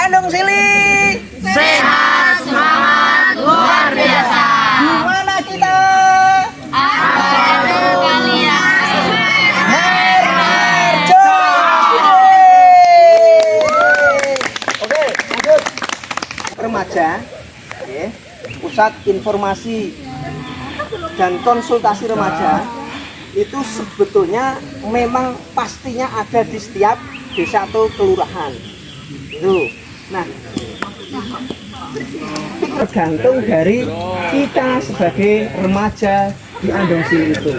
Andong Sili. Sehat, semangat, luar biasa. Gimana kita? Ada kalian. Herjo. Oke, lanjut. Remaja, ya. Pusat Informasi dan Konsultasi Remaja itu sebetulnya memang pastinya ada di setiap desa atau kelurahan. Itu. Nah, tergantung dari kita sebagai remaja di Andong Sili itu.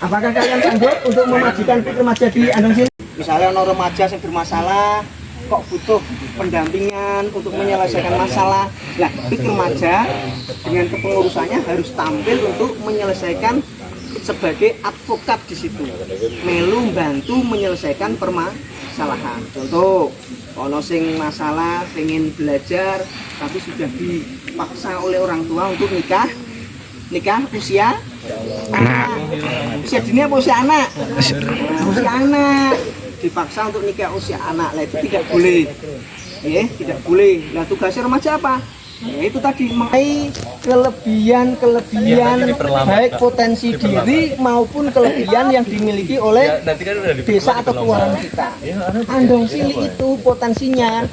Apakah kalian sanggup untuk memajukan remaja di Andong Sili? Misalnya ono remaja yang bermasalah, kok butuh pendampingan untuk menyelesaikan masalah. Nah, remaja dengan kepengurusannya harus tampil untuk menyelesaikan sebagai advokat di situ, melu bantu menyelesaikan permasalahan. Contoh, ono sing masalah pengen belajar tapi sudah dipaksa oleh orang tua untuk nikah usia anak, usia dini apa usia anak? Usia anak dipaksa untuk nikah usia anak, lah itu tidak boleh, ya tidak boleh. Nah tugasnya remaja apa? Ya itu tadi mengenai kelebihan baik potensi diri maupun kelebihan yang dimiliki oleh desa atau kelurahan kita. Andong Sili itu potensinya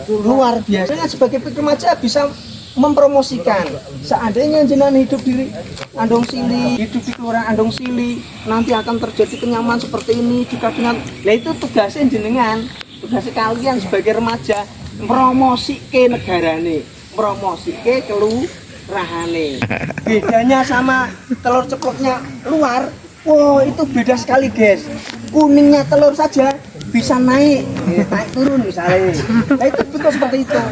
luar biasa. Sebagai remaja bisa mempromosikan seandainya jenengan hidup di Andong Sili, hidup di kelurahan Andong Sili, nanti akan terjadi kenyamanan seperti ini jika dengan, nah itu tugasnya jenengan, tugasnya kalian sebagai remaja promosi ke negarane, promosi ke kelurahane. Bedanya sama telur ceploknya luar, wow itu beda sekali guys. Kuningnya telur saja bisa naik turun misalnya. Nah itu betul seperti itu.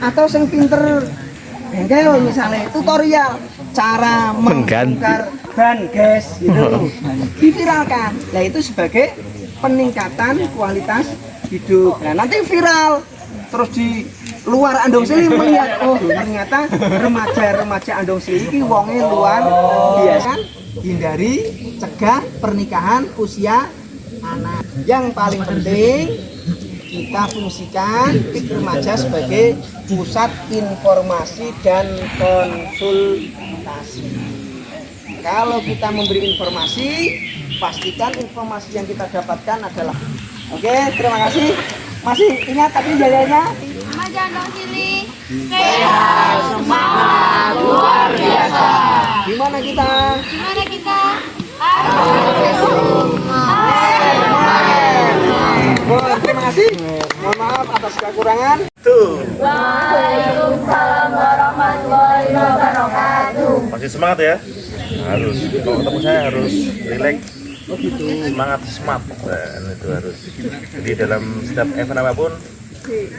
Atau yang pinter bengkel misalnya tutorial cara membongkar ban gas gitu diviralkan. Nah itu sebagai peningkatan kualitas hidup. Nah nanti viral terus di luar Andong Sili melihat, oh ternyata remaja Andong Sili ini wongnya luar biasa. Hindari, cegah pernikahan usia anak. Yang paling penting kita fungsikan PIK Remaja sebagai pusat informasi dan konsultasi. Kalau kita memberi informasi, pastikan informasi yang kita dapatkan adalah. Oke, terima kasih. Masih ingat tadi jadinya? Remaja Andong Sili. Sehat, semangat, luar biasa. Gimana kita? Gimana kita? Terima kasih. Mohon maaf atas kekurangan. Waalaikumsalam warahmatullahi wabarakatuh. Masih semangat ya? Harus. Kalau ketemu saya harus rileks, semangat, smart. Dan itu harus. Jadi dalam setiap event apapun,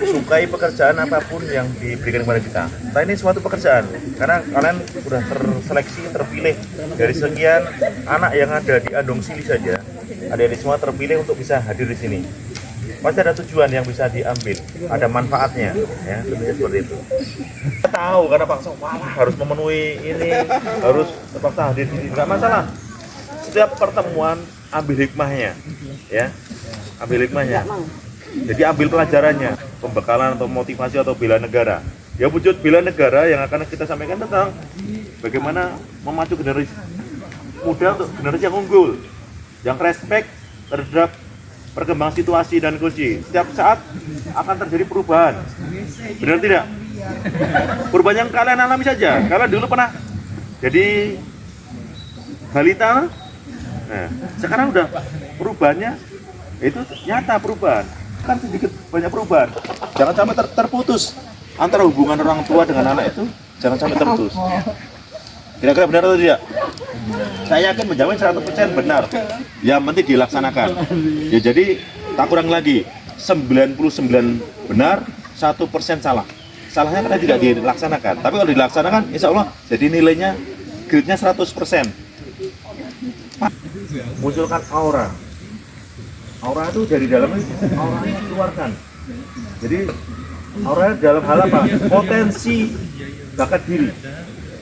sukai pekerjaan apapun yang diberikan kepada kita. Nah ini suatu pekerjaan, karena kalian sudah terseleksi, terpilih dari sekian anak yang ada di Andong Sili saja. Adik-adik semua terpilih untuk bisa hadir di sini. Pasti ada tujuan yang bisa diambil, ada manfaatnya, ya tentunya seperti itu. Kita tahu karena paksa, wah harus memenuhi ini, harus terpaksa hadir di sini, nggak masalah. Setiap pertemuan ambil hikmahnya, ya, ambil hikmahnya. Jadi ambil pelajarannya, pembekalan atau motivasi atau bela negara. Ya wujud bela negara yang akan kita sampaikan tentang bagaimana memacu generasi muda untuk generasi yang unggul, yang respect terhadap perkembangan situasi dan kondisi. Setiap saat akan terjadi perubahan. Benar tidak? Perubahan yang kalian alami saja. Kalian dulu pernah jadi balita, nah sekarang udah perubahannya itu nyata perubahan. Kan sedikit banyak perubahan. Jangan sampai terputus antara hubungan orang tua dengan anak itu, jangan sampai terputus. Kira-kira benar atau tidak? Saya yakin menjamin 100% benar. Yang penting dilaksanakan. Ya jadi tak kurang lagi 99 benar, 1% salah. Salahnya karena tidak dilaksanakan. Tapi kalau dilaksanakan, insya Allah jadi nilainya grade-nya 100%. Munculkan aura. Aura itu dari dalam auranya keluarkan. Jadi aura dalam hal apa? Potensi bakat diri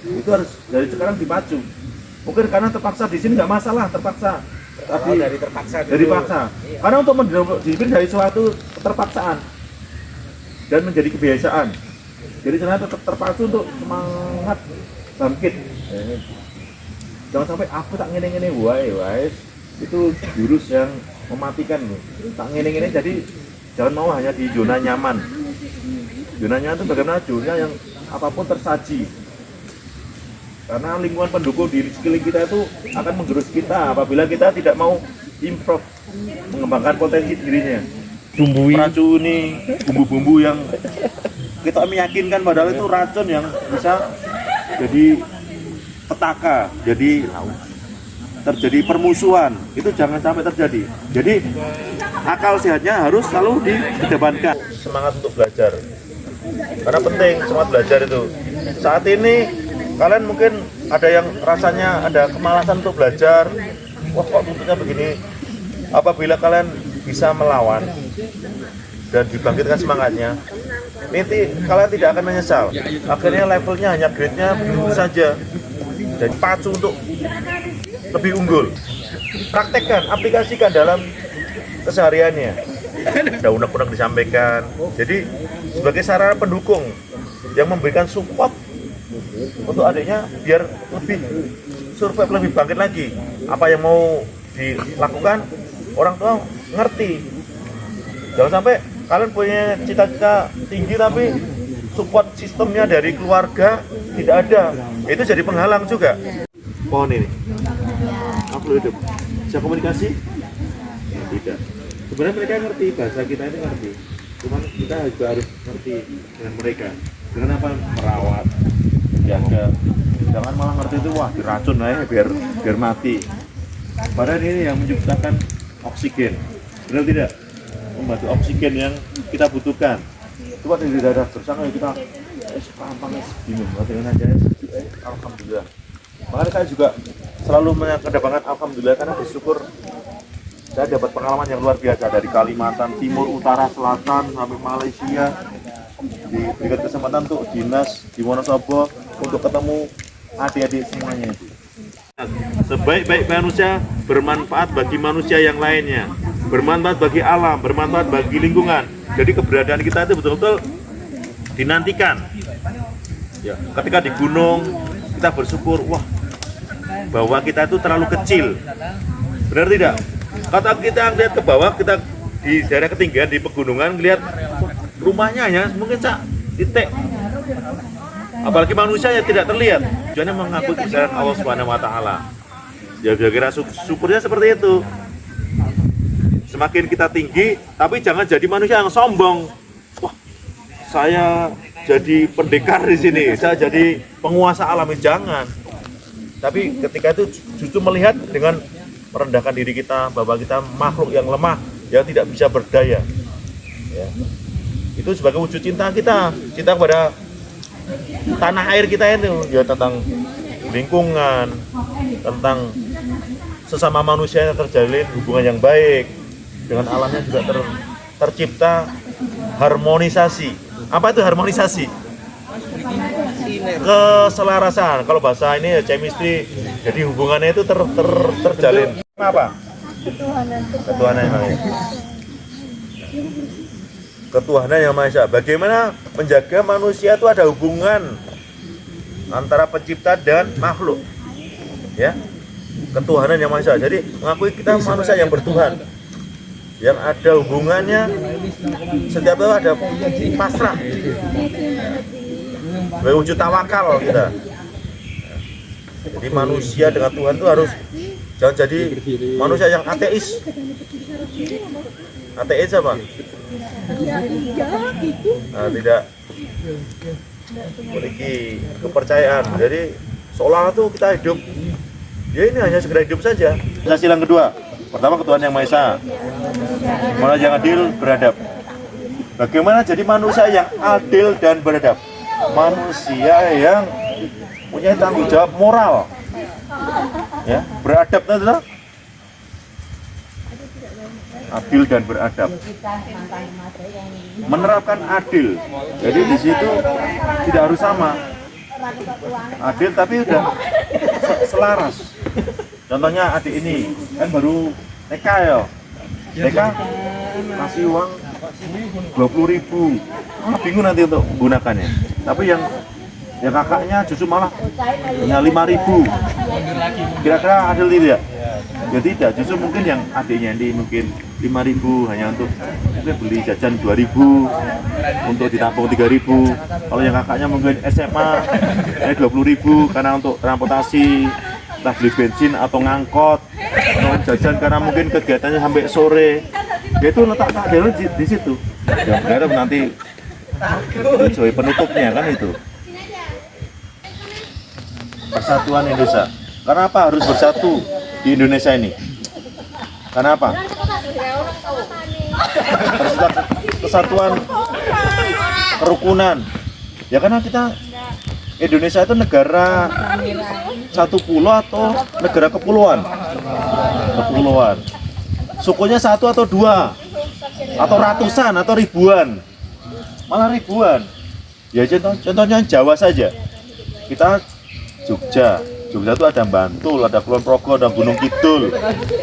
itu harus dari sekarang dipacu. Mungkin karena terpaksa di sini nggak masalah, terpaksa. Tapi dari terpaksa. Dari paksa. Karena untuk mendisiplinkan dari suatu keterpaksaan. dan menjadi kebiasaan. Jadi saya tetap terpacu untuk semangat bangkit. Jangan sampai aku tak ngene-ngene wae itu jurus yang mematikan loh. Tak ngene-ngene jadi jangan mau hanya di zona nyaman. Zona nyaman itu bagaimana zona yang apapun tersaji. Karena lingkungan pendukung di sekeliling kita itu akan menggerus kita apabila kita tidak mau improve, mengembangkan potensi dirinya. Meracuni bumbu-bumbu yang kita meyakinkan padahal itu racun yang bisa jadi petaka, jadi terjadi permusuhan. Itu jangan sampai terjadi. Jadi akal sehatnya harus selalu dikedepankan. Semangat untuk belajar. Karena penting semangat belajar itu. Saat ini kalian mungkin ada yang rasanya ada kemalasan untuk belajar. Wah, kok tuntutnya begini. Apabila kalian bisa melawan dan dibangkitkan semangatnya, nanti kalian tidak akan menyesal. Akhirnya levelnya hanya grade-nya biru saja dan pacu untuk lebih unggul. Praktekkan, aplikasikan dalam kesehariannya. Ada unek-unek disampaikan. Jadi sebagai sarana pendukung yang memberikan support untuk adiknya biar lebih survive, lebih bangkit lagi. Apa yang mau dilakukan orang tua ngerti. Jangan sampai kalian punya cita-cita tinggi tapi support sistemnya dari keluarga tidak ada. Itu jadi penghalang juga. Pohon ini makhluk hidup bisa komunikasi? Tidak. Sebenarnya mereka ngerti, bahasa kita ini ngerti. Cuman kita juga harus ngerti dengan mereka. Dengan apa? Merawat, jaga. Jangan malah ngerti itu wah diracun aja biar mati. Padahal ini yang menciptakan oksigen. Benar tidak? Membantu oksigen yang kita butuhkan. Coba dari daerah bersama kita paham bingung dengan aja. Alhamdulillah. Makanya saya juga selalu mengedepankan alhamdulillah karena bersyukur saya dapat pengalaman yang luar biasa dari Kalimantan Timur, Utara, Selatan sampai Malaysia. Diberikan kesempatan untuk dinas di Wonosobo untuk ketemu adik-adik semuanya itu. Sebaik-baik manusia bermanfaat bagi manusia yang lainnya, bermanfaat bagi alam, bermanfaat bagi lingkungan. Jadi keberadaan kita itu betul-betul dinantikan. Ya, ketika di gunung kita bersyukur, wah bahwa kita itu terlalu kecil. Benar tidak? Kata kita lihat ke bawah, kita di daerah ketinggian di pegunungan lihat rumahnya ya mungkin sak titik. Apalagi manusia yang tidak terlihat. Tujuannya mengakui kebesaran Allah Subhanahu wa taala. Ya kira-kira syukurnya seperti itu. Semakin kita tinggi, tapi jangan jadi manusia yang sombong. Wah, saya jadi pendekar di sini, saya jadi penguasa alam, jangan. Tapi ketika itu justru melihat dengan merendahkan diri kita bahwa kita makhluk yang lemah, yang tidak bisa berdaya. Ya. Itu sebagai wujud cinta kita, cinta kepada tanah air kita itu, ya tentang lingkungan, tentang sesama manusia yang terjalin hubungan yang baik, dengan alamnya juga tercipta harmonisasi. Apa itu harmonisasi? Keselarasan. Kalau bahasa ini ya chemistry, jadi hubungannya itu terjalin. Apa? Ketuhanan yang Maha Esa. Ketuhanan yang Maha Esa. Bagaimana menjaga manusia itu ada hubungan antara pencipta dan makhluk. Ya. Ketuhanan yang Maha Esa. Jadi mengakui kita manusia yang bertuhan. Yang ada hubungannya setiap itu ada pasrah. Wujud tawakal kita. Jadi manusia dengan Tuhan itu harus jangan jadi manusia yang ateis. Ateis apa? Nah, tidak memiliki kepercayaan. Jadi seolah itu kita hidup, ya ini hanya sekedar hidup saja. Pancasila yang kedua, pertama ketuhanan yang Maha Esa, manusia yang adil beradab. Bagaimana jadi manusia yang adil dan beradab? Manusia yang punya tanggung jawab moral, ya beradab itu adalah adil dan beradab. Menerapkan adil, jadi di situ tidak harus sama. Adil tapi udah selaras. Contohnya adik ini kan baru TK ya, TK kasih uang 20.000. Bingung nanti untuk menggunakannya. Tapi yang kakaknya justru malah hanya 5.000. Kira-kira adil tidak? Ya tidak, justru mungkin yang adiknya ini mungkin 5.000 hanya untuk mungkin beli jajan 2.000, untuk ditampung 3.000. Kalau yang kakaknya mungkin SMA 20.000 karena untuk transportasi, entah beli bensin atau ngangkot, atau jajan karena mungkin kegiatannya sampai sore. Ya itu letak takdirnya di situ. Ya berharap nanti sebagai penutupnya kan itu. Persatuan Indonesia. Karena apa harus bersatu di Indonesia ini? Karena apa? Kesatuan, kerukunan. Ya karena kita Indonesia itu negara satu pulau atau negara kepulauan? Kepulauan. Sukunya satu atau dua? Atau ratusan atau ribuan? Malah ribuan. Ya contohnya Jawa saja. Kita Jogja itu ada Bantul, ada Kulon Progo, ada Gunung Kidul.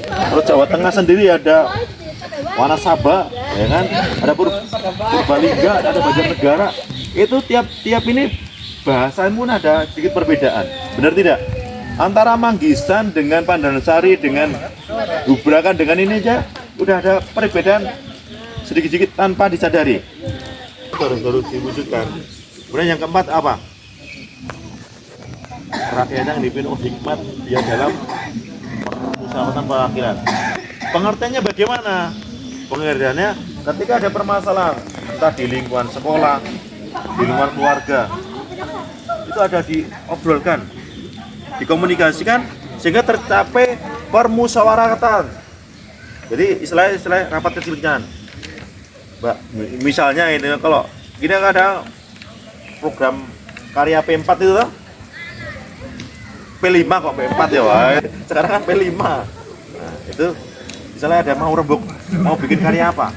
Terus Jawa Tengah sendiri ada Wanasaba, ya kan? Ada Purbalingga, ada Banjarnegara. Itu tiap ini bahasanya pun ada sedikit perbedaan. Benar tidak? Antara Manggisan dengan Pandansari dengan Hubrakan dengan ini aja udah ada perbedaan sedikit-sedikit tanpa disadari. Harus diwujudkan. Kemudian yang keempat apa? Rakyat yang dipimpin hikmat dia dalam permusyawaratan perwakilan. Pengertiannya bagaimana? Pengertiannya ketika ada permasalahan entah di lingkungan sekolah, di lingkungan keluarga, itu ada diobrolkan, dikomunikasikan sehingga tercapai permusyawaratan. Jadi istilah rapat kecil-kecilan. Mbak, misalnya ini kalau gini ada program karya P4 itu loh. P5 kok P4 ya, wah. Sekarang kan P5. Nah, itu misalnya ada mau bikin karya apa?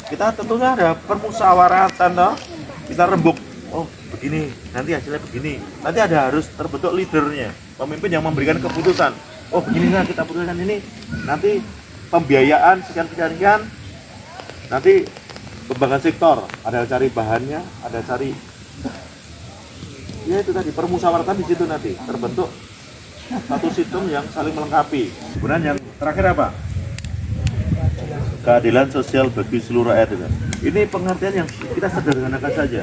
Kita tentunya ada permusyawaratan toh. Kita rembuk, oh begini, nanti hasilnya begini. Nanti ada harus terbentuk leadernya, pemimpin yang memberikan keputusan. Oh beginilah kita putuskan ini. Nanti pembiayaan sekian. Nanti kembangan sektor, ada cari bahannya, ada cari ya itu tadi permusyawaratan di situ nanti terbentuk satu sistem yang saling melengkapi. Kemudian yang terakhir apa? Keadilan sosial bagi seluruh rakyat. Ini pengertian yang kita sederhanakan saja.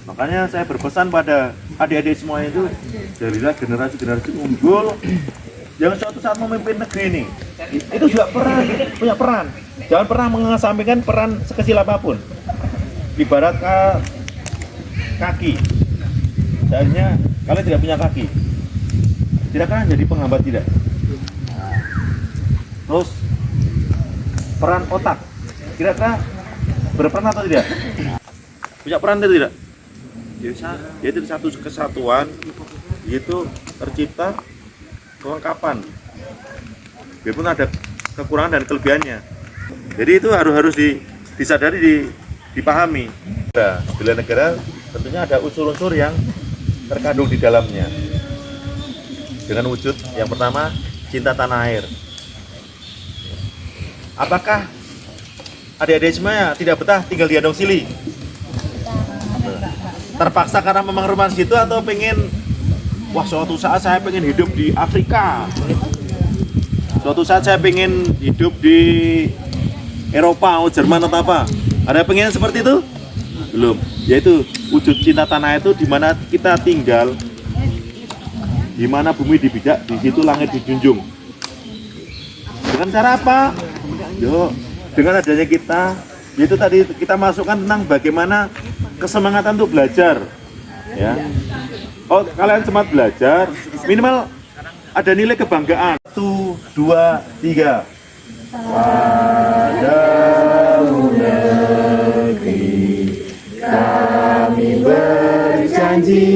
Makanya saya berpesan pada adik-adik semua itu, jadilah generasi unggul yang suatu saat memimpin negeri ini. Itu juga punya peran. Jangan pernah mengesampingkan peran sekecil apapun. Ibarat kaki. Seharusnya kalian tidak punya kaki. Tidak kan jadi penghambat tidak. Terus peran otak. Kira-kira berperan atau tidak? Punya peran atau tidak? Yaitu satu kesatuan, yaitu tercipta kelengkapan. Biarpun ada kekurangan dan kelebihannya. Jadi itu harus disadari, dipahami. Nah, bela negara tentunya ada unsur-unsur yang terkandung di dalamnya. Dengan wujud yang pertama, cinta tanah air. Apakah adik-adik semuanya tidak betah tinggal di Andong Sili? Terpaksa karena memang rumah situ atau pengen, wah suatu saat saya pengen hidup di Afrika. Suatu saat saya pengen hidup di Eropa atau Jerman atau apa? Ada pengen seperti itu? Belum. Yaitu wujud cinta tanah itu di mana kita tinggal, di mana bumi dibijak, di situ langit dijunjung. Dengan cara apa? Dengan adanya kita, yaitu tadi kita masukkan tentang bagaimana kesemangatan untuk belajar. Ya. Oh, kalian semangat belajar, minimal ada nilai kebanggaan. 1, 2, 3. Pada negeri kami berjanji,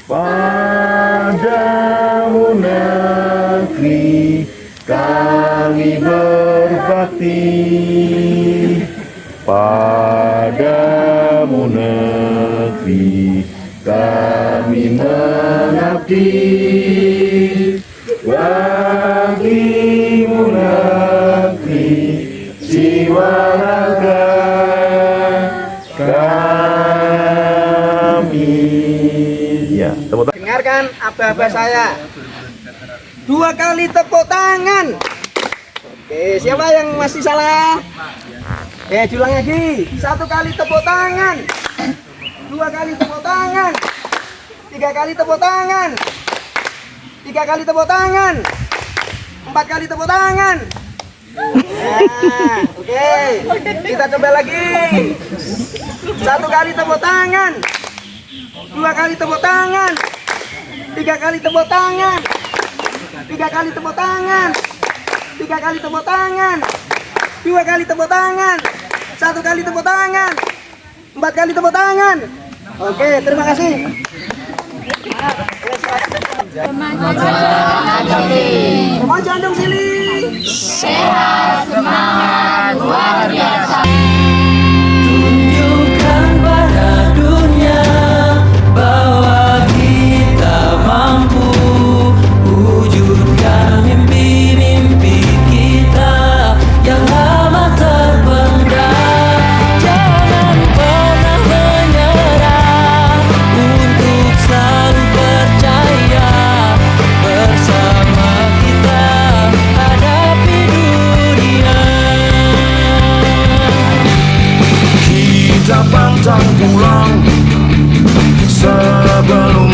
padamu negeri kami berbakti, padamu negeri kami mengabdi, bagimu negeri jiwa raga kami. Ya, tepuk tangan. Dengarkan aba-aba saya. 2 kali tepuk tangan. Oke, siapa yang masih salah? Diulang lagi. 1 kali tepuk tangan. 2 kali tepuk tangan. 3 kali tepuk tangan. 3 kali tepuk tangan. 4 kali tepuk tangan. Nah, oke. Kita coba lagi. 1 kali tepuk tangan. 2 kali tepuk tangan. 3 kali tepuk tangan. 3 kali tepuk tangan. 3 kali tepuk tangan. 2 kali tepuk tangan. 1 kali tepuk tangan. 4 kali tepuk tangan. Oke, terima kasih. Remaja Andong Sili. Sehat, semangat, luar biasa. Tunjukkan pada dunia bahwa kita mampu wujudkan mimpi-mimpi kita yang lama terpendam. Jangan pernah menyerah untuk selalu percaya bersama kita hadapi dunia. Kita pantang pulang sebelum